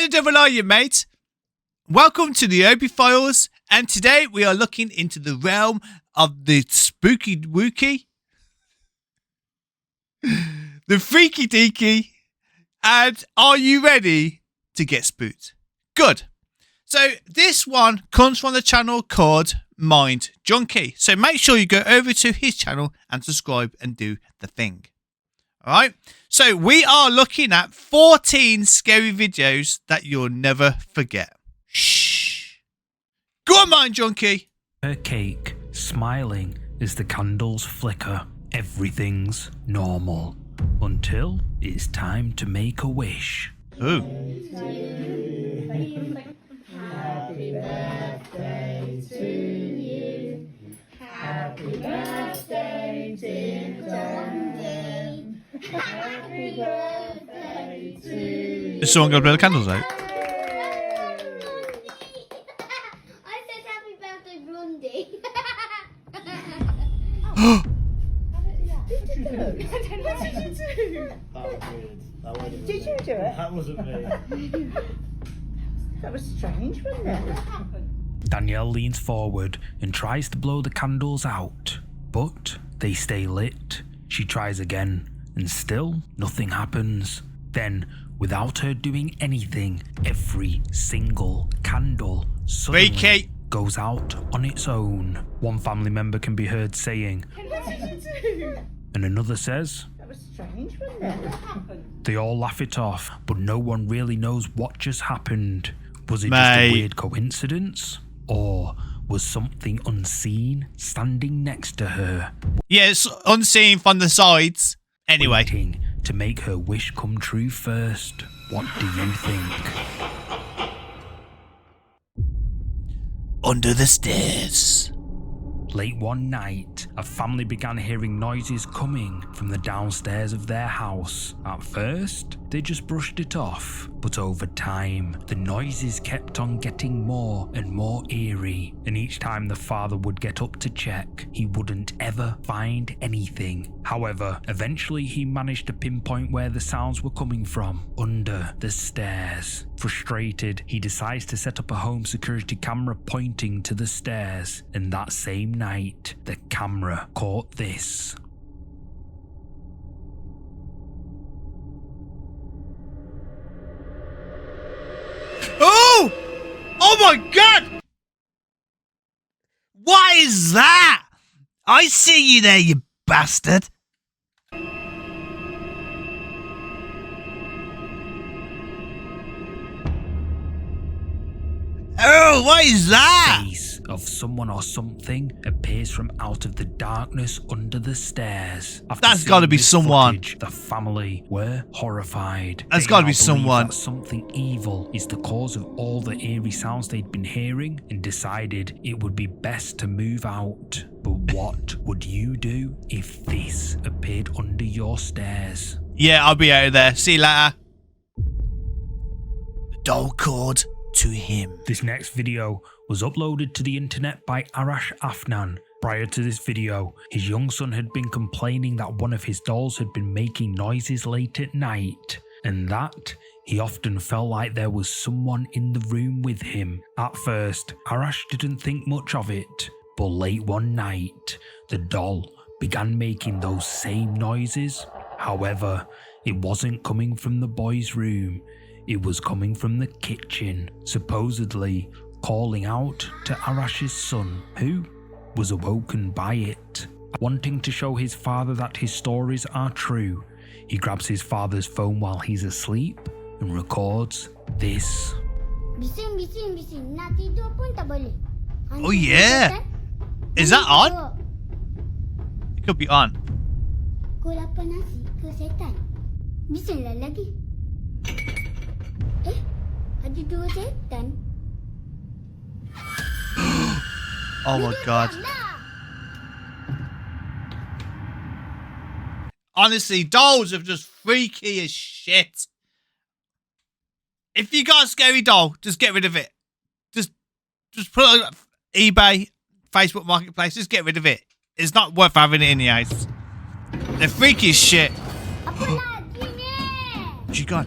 the devil are you, mate? Welcome to the Opie Files, and today we are looking into the realm of the spooky wookie, the freaky deaky, and are you ready to get spooked? Good. So this one comes from the channel called Mind Junkie. So make sure you go over to his channel and subscribe and do the thing. Alright, so we are looking at 14 scary videos that you'll never forget. Shh. Go on, Mind Junkie. Her cake, smiling as the candles flicker. Everything's normal until it's time to make a wish. Ooh. Happy birthday to you. Happy birthday, dear Johnny. Happy birthday to you. Is someone going to blow the candles out? I said happy birthday, Blondie. Did you do it? That wasn't me. That was strange, wasn't it? Danielle leans forward and tries to blow the candles out, but they stay lit. She tries again, and still nothing happens. Then, without her doing anything, every single candle suddenly Freaky. goes out on its own. One family member can be heard saying, What did you do? and another says, That was strange, wasn't it? they all laugh it off, but no one really knows what just happened. Was it just Mate. a weird coincidence? Or was something unseen standing next to her, Yeah, it's unseen from the sides. Anyway. waiting to make her wish come true first? What do you think? Under the stairs. Late one night, a family began hearing noises coming from the downstairs of their house. At first, they just brushed it off, but over time, the noises kept on getting more and more eerie, and each time the father would get up to check, he wouldn't ever find anything. However, eventually he managed to pinpoint where the sounds were coming from, under the stairs. Frustrated, he decides to set up a home security camera pointing to the stairs, and that same night, the camera caught this. Oh! Oh my god! What is that? I see you there, you bastard. Oh, what is that? Face of someone or something appears from out of the darkness under the stairs. After That's seeing gotta be this someone. footage, the family were horrified. That's They gotta now be believe someone. that something evil is the cause of all the eerie sounds they'd been hearing, and decided it would be best to move out. But what would you do if this appeared under your stairs? Yeah, I'll be out of there. See you later. The doll cord to him. This next video was uploaded to the internet by Arash Afnan. Prior to this video, his young son had been complaining that one of his dolls had been making noises late at night, and that he often felt like there was someone in the room with him. At first, Arash didn't think much of it, but late one night, the doll began making those same noises. However, it wasn't coming from the boy's room. It was coming from the kitchen, supposedly calling out to Arash's son, who was awoken by it. Wanting to show his father that his stories are true, he grabs his father's phone while he's asleep and records this. Bising, bising, bising. Nak tidur pun tak boleh. Oh, yeah. Is that on? It could be on. Kau lapar nasi ke setan? Bisinglah lagi. Ada dua setan. Oh my god. Honestly, dolls are just freaky as shit. If you got a scary doll, just get rid of it. Just put it on eBay, Facebook Marketplace. Just get rid of it. It's not worth having it in the house. They're freaky as shit. Apa lagi ni? She gone.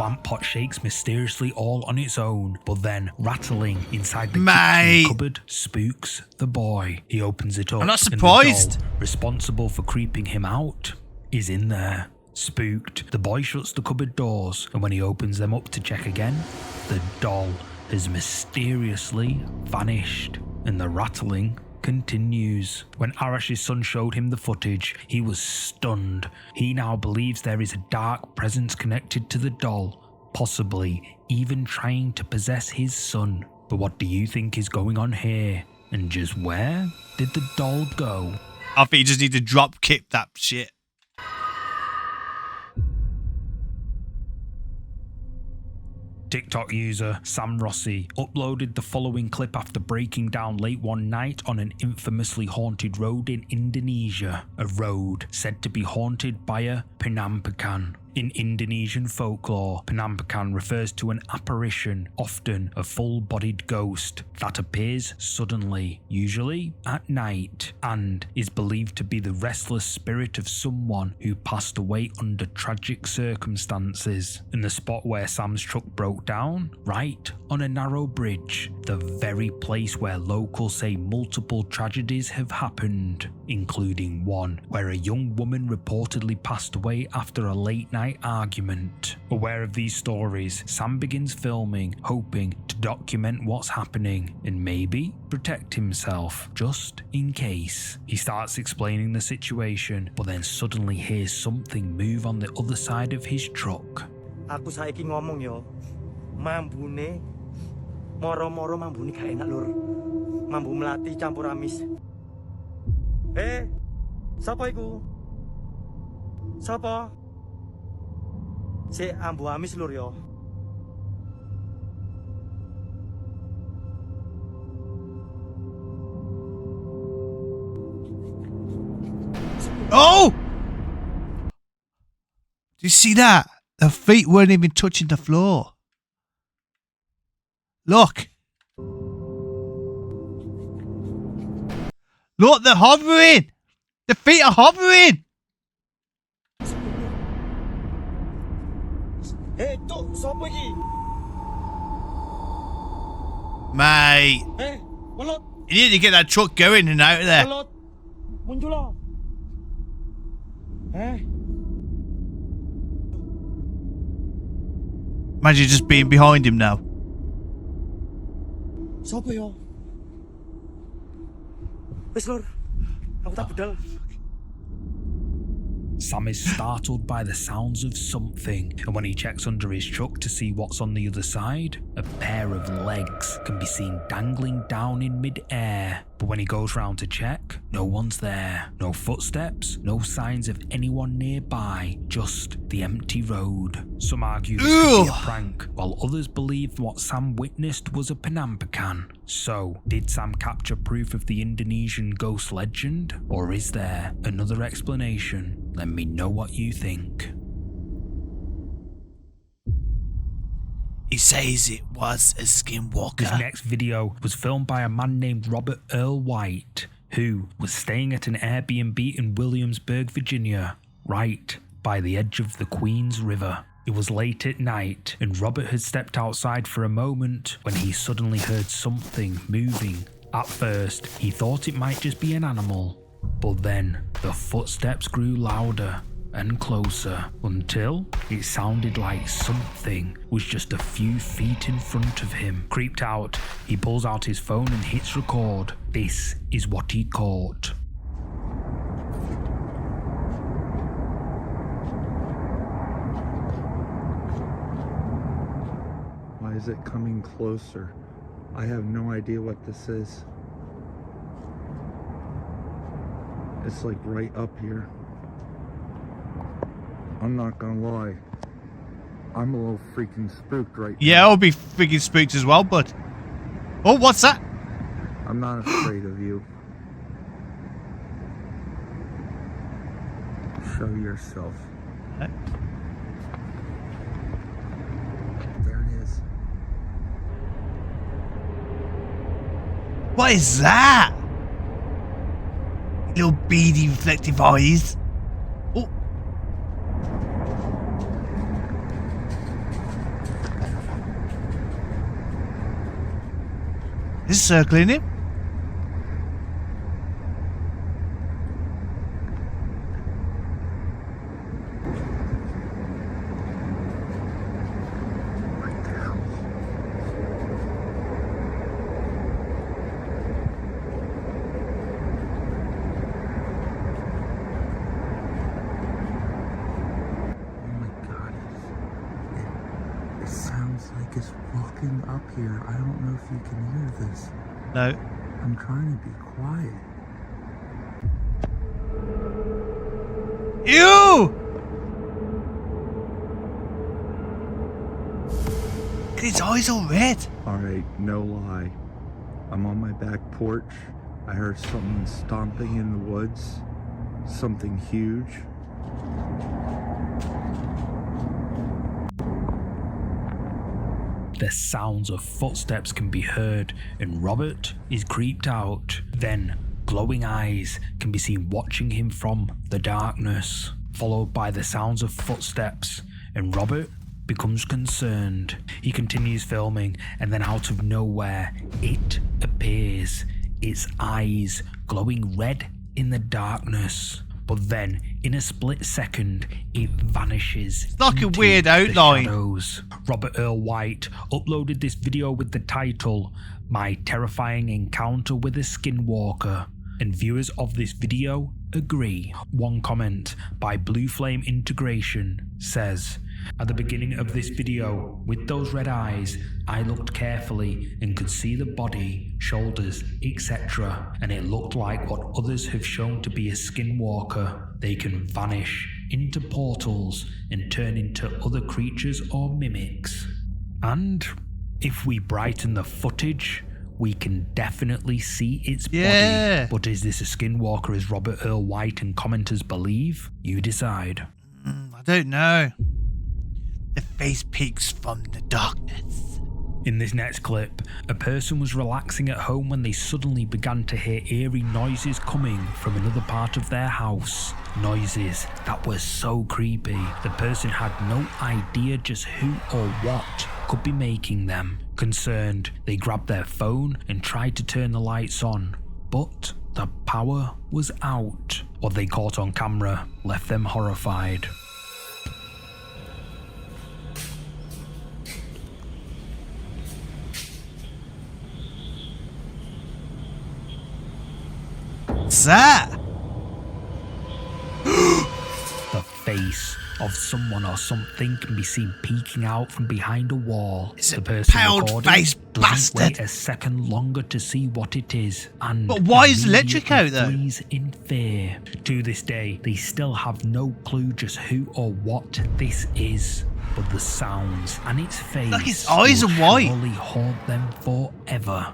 plant pot shakes mysteriously all on its own, but then rattling inside the Mate. kitchen cupboard spooks the boy. He opens it up. I'm not and the surprised. doll responsible for creeping him out is in there. Spooked, the boy shuts the cupboard doors, and when he opens them up to check again, the doll has mysteriously vanished, and the rattling continues. When Arash's son showed him the footage, he was stunned. He now believes there is a dark presence connected to the doll, possibly even trying to possess his son. But what do you think is going on here? And just where did the doll go? I think you just need to drop kick that shit. TikTok user Sam Rossi uploaded the following clip after breaking down late one night on an infamously haunted road in Indonesia, a road said to be haunted by a penampakan. In Indonesian folklore, penampakan refers to an apparition, often a full-bodied ghost, that appears suddenly, usually at night, and is believed to be the restless spirit of someone who passed away under tragic circumstances. In the spot where Sam's truck broke down, right on a narrow bridge, the very place where locals say multiple tragedies have happened, including one where a young woman reportedly passed away after a late-night argument. Aware of these stories, Sam begins filming, hoping to document what's happening and maybe protect himself, just in case. He starts explaining the situation, but then suddenly hears something move on the other side of his truck. Aku saiki ngomong yo, mambune moro-moro mambune gak enak lur. Mambu melati campur amis. Sapa iku? Sapa? Si ambu amis lur yo. Oh! Do you see that? The feet weren't even touching the floor. Look. Look, they're hovering. The feet are hovering. Tuk, sapa iki? Mate, Welut, you need to get that truck going and out of there. welut. Muncul lo. Imagine just being behind him now. Sapa yo? Wis lur. Aku tak bedal. Sam is startled by the sounds of something, and when he checks under his truck to see what's on the other side, a pair of legs can be seen dangling down in mid-air. But when he goes round to check, no one's there. No footsteps, no signs of anyone nearby, just the empty road. Some argue this could be a prank, while others believe what Sam witnessed was a penampakan. So, did Sam capture proof of the Indonesian ghost legend? Or is there another explanation? Let me know what you think. He says it was a skinwalker. This next video was filmed by a man named Robert Earl White, who was staying at an Airbnb in Williamsburg, Virginia, right by the edge of the Queens River. It was late at night, and Robert had stepped outside for a moment when he suddenly heard something moving. At first, he thought it might just be an animal, but then the footsteps grew louder and closer until it sounded like something was just a few feet in front of him. Creeped out, he pulls out his phone and hits record. This is what he caught. Why is it coming closer? I have no idea what this is. It's like right up here. I'm not gonna lie. I'm a little freaking spooked right Yeah, now. I'll be freaking spooked as well, bud. Oh, what's that? I'm not afraid of you. Show yourself. Huh? There it is. What is that? Little beady reflective eyes. Oh. Is it circling him? Oh my god, it sounds like it's walking up here. I don't know if you can hear this. No. I'm trying to be quiet. Ew! His eyes all red. Alright, no lie. I'm on my back porch. I heard something stomping in the woods. Something huge. The sounds of footsteps can be heard, and Robert is creeped out. Then, glowing eyes can be seen watching him from the darkness, followed by the sounds of footsteps, and Robert becomes concerned. He continues filming, and then out of nowhere, it appears. Its eyes glowing red in the darkness. But then, in a split second, it vanishes. It's like a into weird the outline. shadows. Robert Earl White uploaded this video with the title, "My Terrifying Encounter with a Skinwalker," and viewers of this video agree. One comment by Blue Flame Integration says, "At the beginning of this video, with those red eyes, I looked carefully and could see the body, shoulders, etc. and it looked like what others have shown to be a skinwalker. They can vanish into portals and turn into other creatures or mimics. And if we brighten the footage, we can definitely see its Yeah. body. But is this a skinwalker as Robert Earl White and commenters believe? You decide." I don't know. The face peeks from the darkness. In this next clip, a person was relaxing at home when they suddenly began to hear eerie noises coming from another part of their house. Noises that were so creepy, the person had no idea just who or what could be making them. Concerned, they grabbed their phone and tried to turn the lights on, but the power was out. What they caught on camera left them horrified. What's that? The face of someone or something can be seen peeking out from behind a wall. It's a the person pale-faced recording doesn't bastard. wait a second longer to see what it is, and But why is electric immediately out, though? freeze in fear. To this day, they still have no clue just who or what this is. But the sounds and its face Look, his eyes will are white. surely haunt them forever.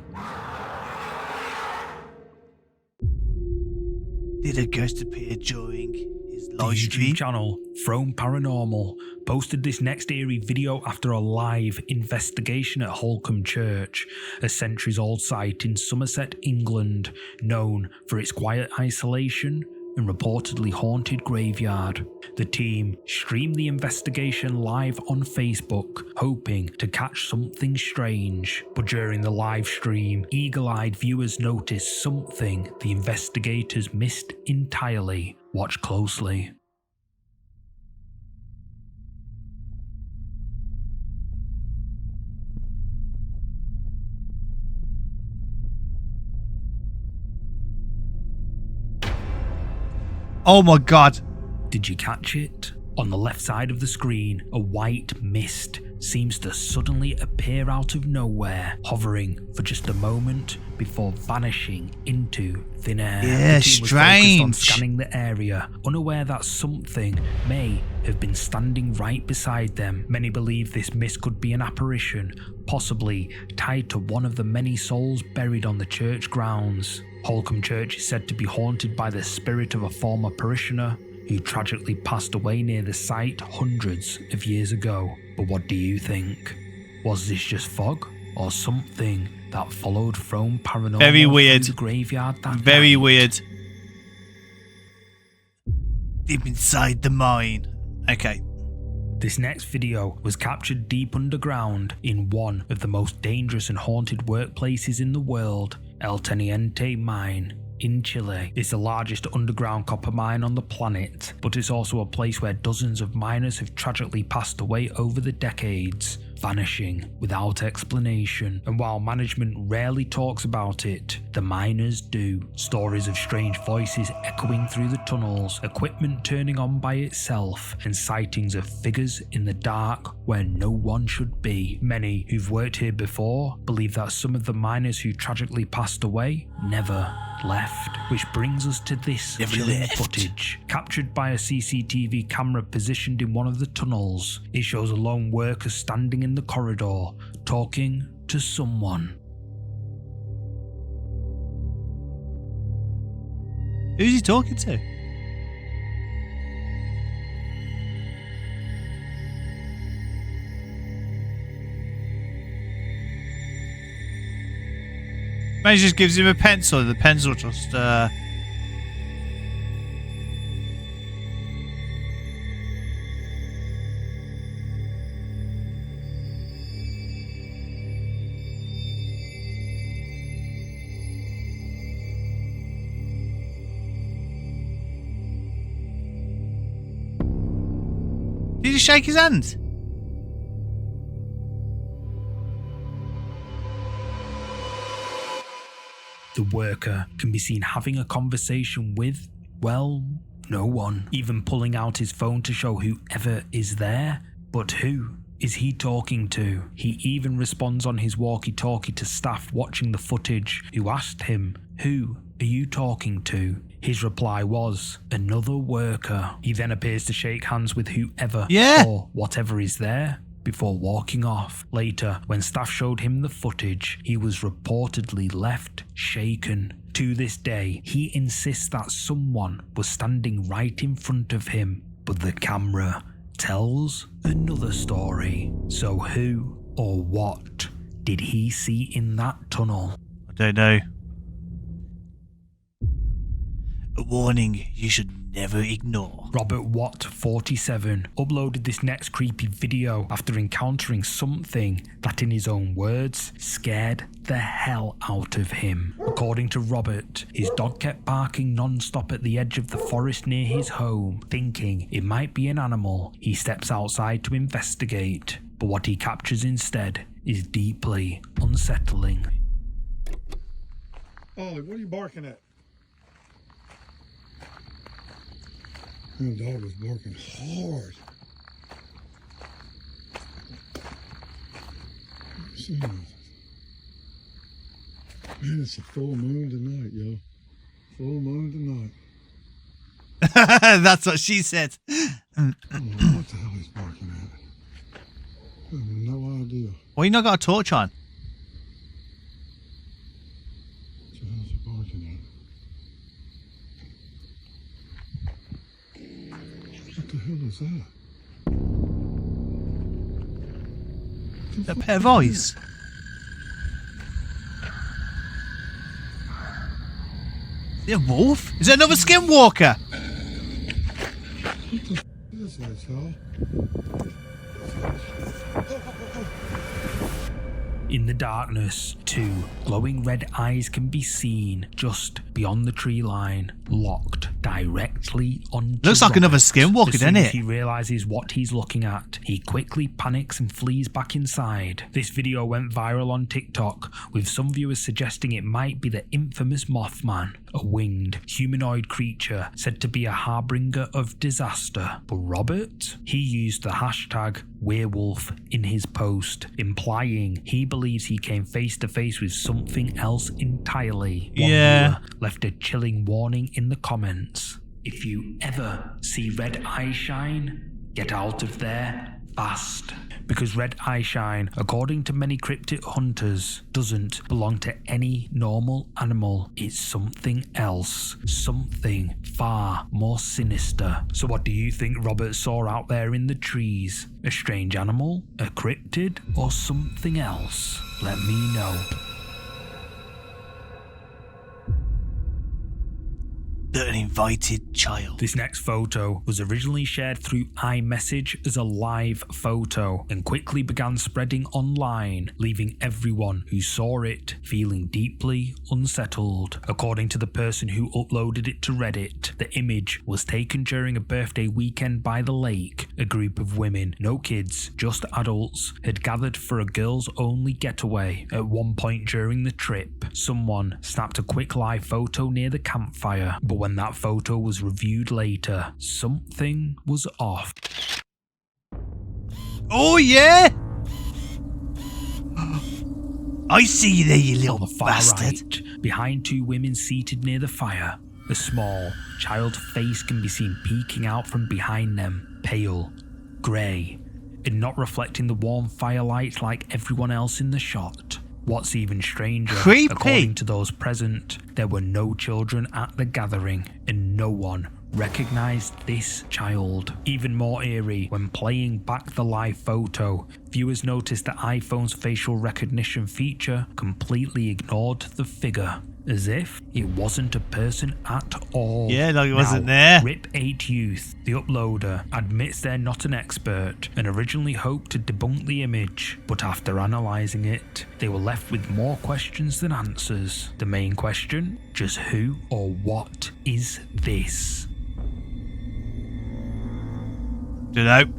Did a ghost appear during his The live YouTube stream? channel Throne Paranormal posted this next eerie video after a live investigation at Holcombe Church, a centuries-old site in Somerset, England, known for its quiet isolation and reportedly haunted graveyard. The team streamed the investigation live on Facebook, hoping to catch something strange. But during the live stream, eagle-eyed viewers noticed something the investigators missed entirely. Watch closely. Oh my god. Did you catch it? On the left side of the screen, a white mist seems to suddenly appear out of nowhere, hovering for just a moment before vanishing into thin air. Yeah, The team was focused on strange. scanning the area, unaware that something may have been standing right beside them. Many believe this mist could be an apparition, possibly tied to one of the many souls buried on the church grounds. Holcombe Church is said to be haunted by the spirit of a former parishioner who tragically passed away near the site hundreds of years ago. But what do you think? Was this just fog or something that followed Throne Paranormal Very through weird. the graveyard that Very night? weird. Deep inside the mine. Okay. This next video was captured deep underground in one of the most dangerous and haunted workplaces in the world, El Teniente Mine in Chile. It's the largest underground copper mine on the planet, but it's also a place where dozens of miners have tragically passed away over the decades, vanishing without explanation. And while management rarely talks about it, the miners do. Stories of strange voices echoing through the tunnels, equipment turning on by itself, and sightings of figures in the dark where no one should be. Many who've worked here before believe that some of the miners who tragically passed away never left, which brings us to this chilling footage captured by a CCTV camera positioned in one of the tunnels. It shows a lone worker standing in the corridor talking to someone. Who's he talking to? Maybe he just gives him a pencil and the pencil just Did he shake his hand? The worker can be seen having a conversation with, well, no one, even pulling out his phone to show whoever is there. But who is he talking to? He even responds on his walkie-talkie to staff watching the footage, who asked him, "Who are you talking to?" His reply was, "Another worker." He then appears to shake hands with whoever or whatever is there before walking off. Later, when staff showed him the footage, he was reportedly left shaken. To this day, he insists that someone was standing right in front of him, but the camera tells another story. So who or what did he see in that tunnel? I don't know. A warning you should never ignore. Robert Watt, 47, uploaded this next creepy video after encountering something that, in his own words, scared the hell out of him. According to Robert, his dog kept barking non-stop at the edge of the forest near his home. Thinking it might be an animal, he steps outside to investigate, but what he captures instead is deeply unsettling. Ollie, what are you barking at? That dog was barking hard. Man, it's a full moon tonight, yo. Full moon tonight. That's what she said. I don't know what the hell he's barking at. I have no idea. Well, you not got a torch on. What the hell is he barking at? What the hell is that? A pair of eyes. Is it a wolf? Is it another skinwalker? What the is this, y'all? In the darkness, two glowing red eyes can be seen just beyond the tree line, locked directly onto Looks like Robert. another skinwalker, As soon doesn't as it? he realizes what he's looking at, he quickly panics and flees back inside. This video went viral on TikTok, with some viewers suggesting it might be the infamous Mothman, a winged humanoid creature said to be a harbinger of disaster. But Robert, he used the hashtag werewolf in his post, implying he believes he came face to face with something else entirely. One viewer left a chilling warning in the comments: "If you ever see red eye shine, get out of there fast." Because red eye shine, according to many cryptid hunters, doesn't belong to any normal animal. It's something else, something far more sinister. So what do you think Robert saw out there in the trees? A strange animal? A cryptid? Or something else? Let me know. the uninvited child. This next photo was originally shared through iMessage as a live photo and quickly began spreading online, leaving everyone who saw it feeling deeply unsettled. According to the person who uploaded it to Reddit, the image was taken during a birthday weekend by the lake. A group of women, no kids, just adults, had gathered for a girls-only getaway. At one point during the trip, someone snapped a quick live photo near the campfire, but when that photo was reviewed later, something was off. Oh yeah! I see you there, you On little the far bastard. right, behind two women seated near the fire, a small child's face can be seen peeking out from behind them, pale, grey, and not reflecting the warm firelight like everyone else in the shot. What's even stranger, Creepy. according to those present, there were no children at the gathering, and no one recognized this child. Even more eerie, when playing back the live photo, viewers noticed that iPhone's facial recognition feature completely ignored the figure, as if it wasn't a person at all. Yeah, like it wasn't Now, there. Rip8 Youth, the uploader, admits they're not an expert and originally hoped to debunk the image, but after analysing it, they were left with more questions than answers. The main question, just who or what is this? Dunno.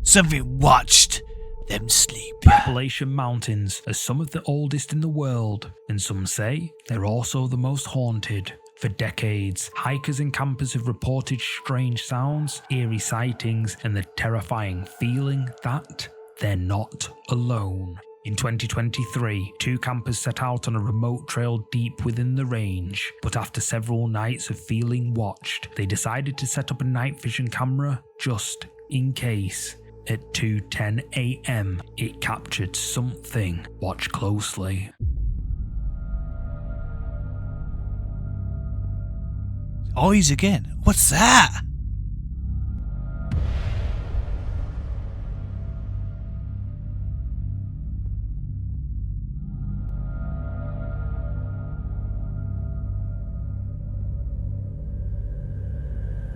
Something watched them sleep. The Appalachian Mountains are some of the oldest in the world, and some say they're also the most haunted. For decades, hikers and campers have reported strange sounds, eerie sightings, and the terrifying feeling that they're not alone. In 2023, two campers set out on a remote trail deep within the range, but after several nights of feeling watched, they decided to set up a night vision camera just in case. At 2:10 a.m, it captured something. Watch closely. Eyes again. What's that?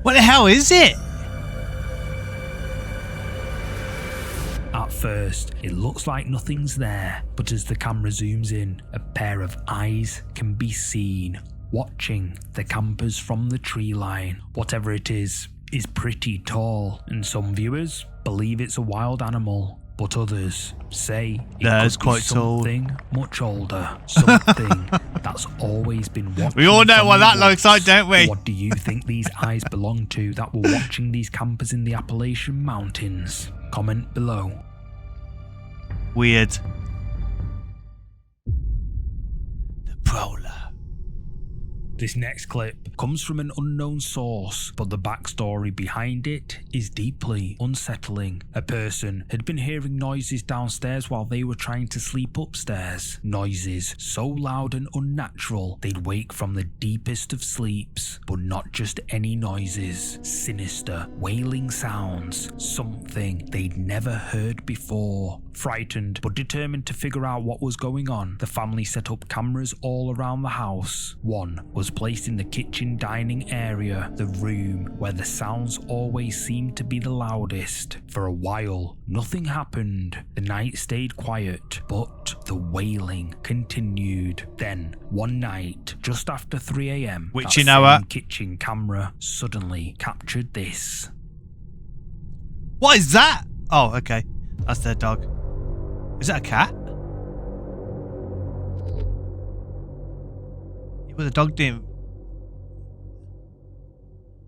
What the hell is it? At first, it looks like nothing's there, but as the camera zooms in, a pair of eyes can be seen, watching the campers from the tree line. Whatever it is pretty tall, and some viewers believe it's a wild animal, but others say it That's could be quite tall. something much older, something that's always been watching. We all know from what the that looks like, woods. don't we? What do you think these eyes belong to that were watching these campers in the Appalachian Mountains? Comment below. Weird. The Prowler. This next clip comes from an unknown source, but the backstory behind it is deeply unsettling. A person had been hearing noises downstairs while they were trying to sleep upstairs. Noises so loud and unnatural they'd wake from the deepest of sleeps. But not just any noises. Sinister, wailing sounds. Something they'd never heard before. Frightened but determined to figure out what was going on, the family set up cameras all around the house. One was placed in the kitchen dining area, the room where the sounds always seemed to be the loudest. For a while, nothing happened. The night stayed quiet, but the wailing continued. Then, one night, just after 3 a.m, Which that you know same what? kitchen camera suddenly captured this. What is that? Oh, okay. That's their dog. Is that a cat? Well, the dog didn't.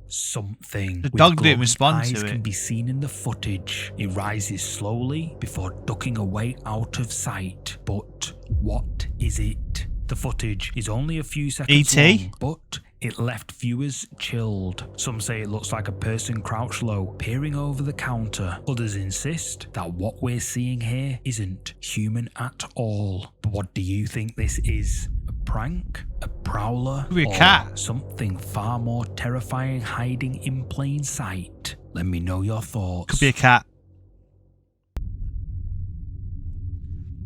Something. The with dog didn't glowing respond to eyes it. can be seen in the footage. It rises slowly before ducking away out of sight. But what is it? The footage is only a few seconds E.T.? long, but it left viewers chilled. Some say it looks like a person crouched low, peering over the counter. Others insist that what we're seeing here isn't human at all. But what do you think this is? A prank? A prowler? Could be a or cat. something far more terrifying hiding in plain sight? Let me know your thoughts. Could be a cat.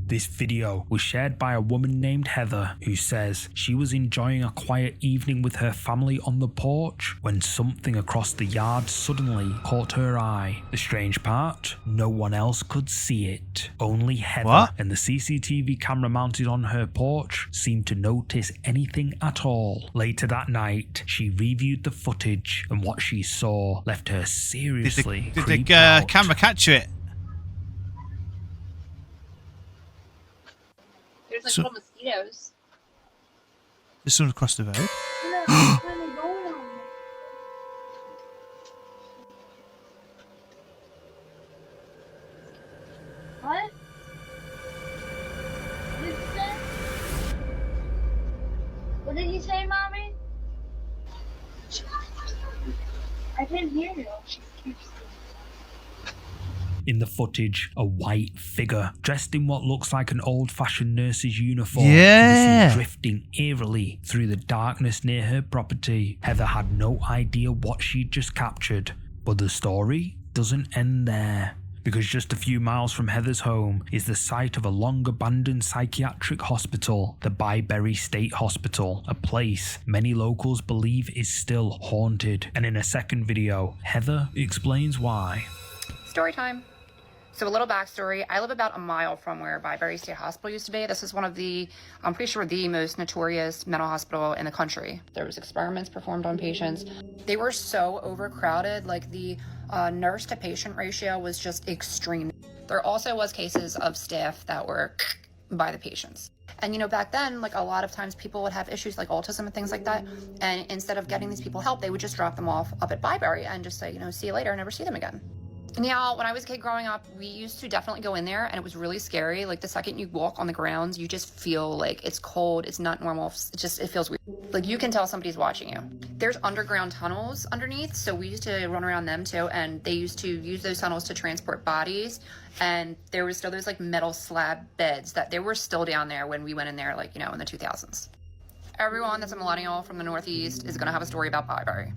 This video was shared by a woman named Heather who says she was enjoying a quiet evening with her family on the porch when something across the yard suddenly caught her eye. The strange part, no one else could see it. Only Heather What? and the CCTV camera mounted on her porch seemed to notice anything at all. Later that night, she reviewed the footage and what she saw left her seriously Did the creeped out. camera capture it? There's like So- little mosquitoes. There's someone across the road. What? What did you say, Mommy? I couldn't hear you. In the footage, a white figure dressed in what looks like an old-fashioned nurse's uniform Yeah. can be seen drifting eerily through the darkness near her property. Heather had no idea what she'd just captured, but the story doesn't end there. Because just a few miles from Heather's home is the site of a long-abandoned psychiatric hospital, the Byberry State Hospital, a place many locals believe is still haunted. And in a second video, Heather explains why. Story time. So a little backstory. I live about a mile from where Byberry State Hospital used to be. This is one of the, I'm pretty sure, the most notorious mental hospital in the country. There was experiments performed on patients. They were so overcrowded, like the nurse to patient ratio was just extreme. There also was cases of staff that were by the patients. And you know, back then, like a lot of times people would have issues like autism and things like that. And instead of getting these people help, they would just drop them off up at Byberry and just say, you know, see you later, and never see them again. Now, when I was a kid growing up, we used to definitely go in there, and it was really scary. Like, the second you walk on the grounds, you just feel like it's cold, it's not normal, it feels weird. Like, you can tell somebody's watching you. There's underground tunnels underneath, so we used to run around them too, and they used to use those tunnels to transport bodies, and there was still those, like, metal slab beds that they were still down there when we went in there, like, you know, in the 2000s. Everyone that's a millennial from the Northeast is gonna have a story about Byberry.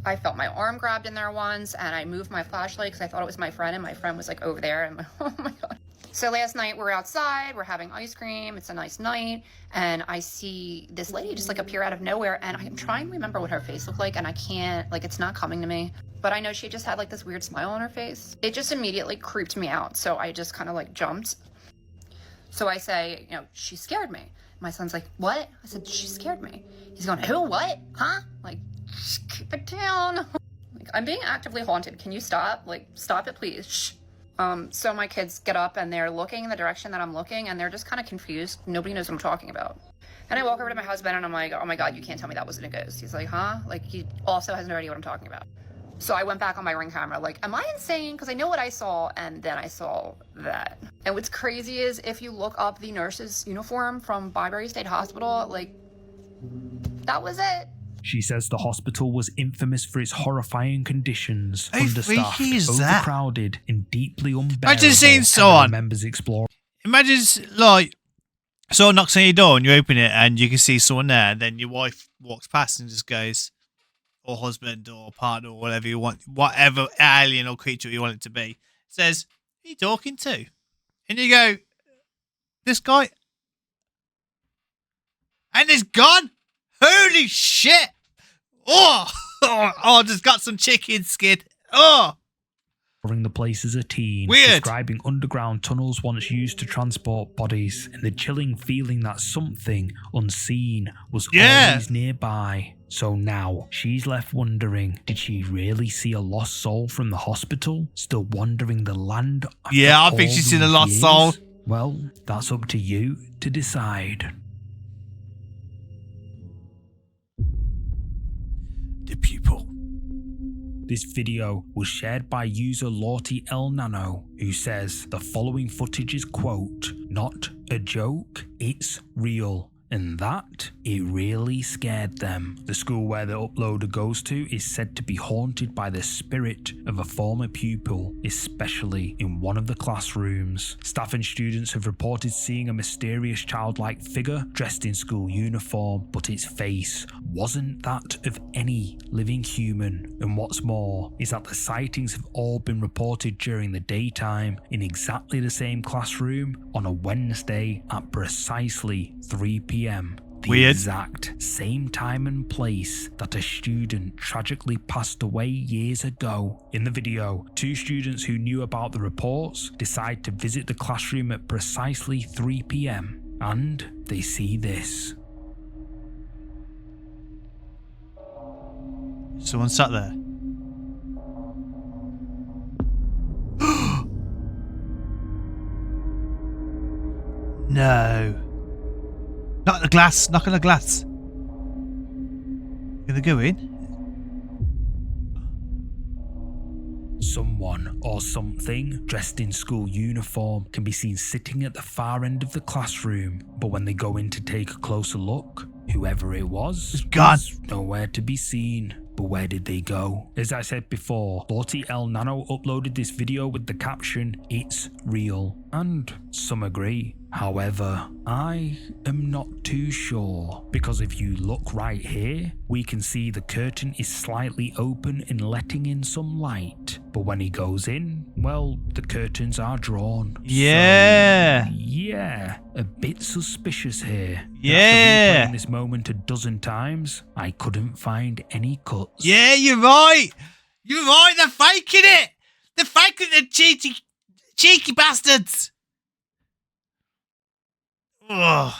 I felt my arm grabbed in there once, and I moved my flashlight because I thought it was my friend, and my friend was like over there, and I'm like, oh my God. So last night we're outside, we're having ice cream, it's a nice night, and I see this lady just like appear out of nowhere, and I'm trying to remember what her face looked like, and I can't, like, it's not coming to me. But I know she just had like this weird smile on her face. It just immediately creeped me out, so I just kind of like jumped. So I say, you know, she scared me. My son's like, what? I said, she scared me. He's going, who, what? Huh? Like, shh, keep it down. Like, I'm being actively haunted. Can you stop? Like, stop it, please. Shh. So my kids get up and they're looking in the direction that I'm looking, and they're just kind of confused. Nobody knows what I'm talking about. And I walk over to my husband and I'm like, oh my God, you can't tell me that wasn't a ghost. He's like, huh? Like, he also has no idea what I'm talking about. So I went back on my Ring camera, like, am I insane? Because I know what I saw, and then I saw that. And what's crazy is if you look up the nurse's uniform from Byberry State Hospital, like, that was it. She says the hospital was infamous for its horrifying conditions, How understaffed, freaky is that? overcrowded, and deeply unbearable. Imagine seeing Heather someone- remembers explore. Imagine, like, someone knocks on your door and you open it and you can see someone there, and then your wife walks past and just goes, or husband or partner or whatever you want, whatever alien or creature you want it to be, says, who are you talking to? And you go, this guy. And it's gone. Holy shit. Oh, I just got some chicken skin. Oh. The place as a teen, Weird. describing underground tunnels once used to transport bodies, and the chilling feeling that something unseen was always nearby. So now she's left wondering, did she really see a lost soul from the hospital, still wandering the land? After Yeah, I think all she's seen a these lost years? soul. Well, that's up to you to decide. The pupil. This video was shared by user Lorty L Nano, who says the following footage is, quote, not a joke, it's real. and that it really scared them. The school where the uploader goes to is said to be haunted by the spirit of a former pupil, especially in one of the classrooms. Staff and students have reported seeing a mysterious childlike figure dressed in school uniform, but its face wasn't that of any living human. And what's more is that the sightings have all been reported during the daytime in exactly the same classroom on a Wednesday at precisely 3 p.m. The Weird. exact same time and place that a student tragically passed away years ago. In the video, 2 students who knew about the reports decide to visit the classroom at precisely 3 p.m. and they see this. Someone sat there. No. Knock on the glass. Knock on the glass. Gonna go in? Someone or something dressed in school uniform can be seen sitting at the far end of the classroom, but when they go in to take a closer look, whoever it was gone. nowhere to be seen. But where did they go? As I said before, L Nano uploaded this video with the caption, "It's real," and some agree. However, I am not too sure, because if you look right here, we can see the curtain is slightly open and letting in some light. But when he goes in, well, the curtains are drawn. Yeah. So, yeah, a bit suspicious here. And Yeah. after replaying this moment a dozen times, I couldn't find any cuts. Yeah, you're right. You're right. They're faking it. They're faking it, cheeky bastards. Ugh.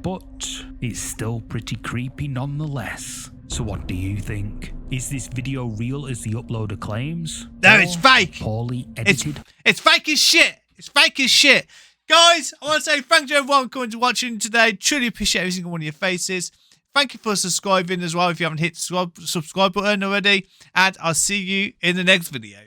But it's still pretty creepy nonetheless. So what do you think? Is this video real as the uploader claims? No, Or it's fake. Poorly It's edited? it's fake as shit. It's fake as shit. Guys, I want to say thank you everyone for coming to watching today. Truly appreciate every single one of your faces. Thank you for subscribing as well if you haven't hit the subscribe button already. And I'll see you in the next video.